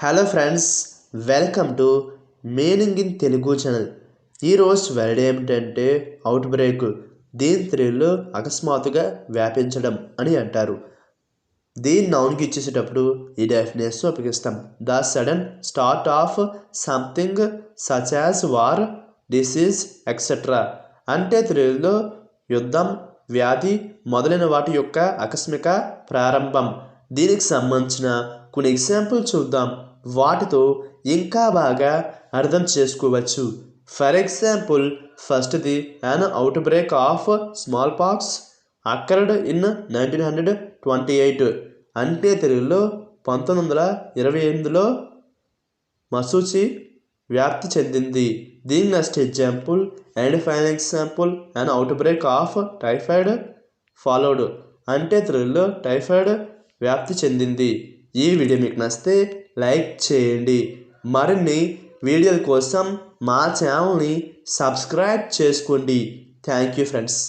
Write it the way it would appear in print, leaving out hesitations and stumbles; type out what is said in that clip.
Hello friends, welcome to meaning in Telugu channel. ఈరోజు word ఏమిటంటే out break. దీని తెలుగులో అకస్మాత్తుగా వ్యాపించడం అని అంటారు. దీన్ని నౌన్కి ఇచ్చేసేటప్పుడు ఈ డెఫినేషన్ ఉపయోగిస్తాం. The sudden start of something such as war, disease etcetera. అంటే తెలుగులో యుద్ధం, వ్యాధి మొదలైన వాటి యొక్క ఆకస్మిక ప్రారంభం. దీనికి సంబంధించిన కొన్ని ఎగ్జాంపుల్ చూద్దాం. వాటితో ఇంకా బాగా అర్థం చేసుకోవచ్చు. ఫర్ ఎగ్జాంపుల్, ఫస్ట్ది an outbreak of small pox occurred in 1928. అంటే తెలుగులో 1928లో మసూచి వ్యాప్తి చెందింది. దీని next example and final example an outbreak of typhoid followed. అంటే తెలుగులో టైఫాయిడ్ వ్యాప్తి చెందింది. ఈ వీడియో మీకు నచ్చితే లైక్ చేయండి. మరిన్ని వీడియోల కోసం మా ఛానల్ని సబ్స్క్రైబ్ చేసుకోండి. Thank you friends.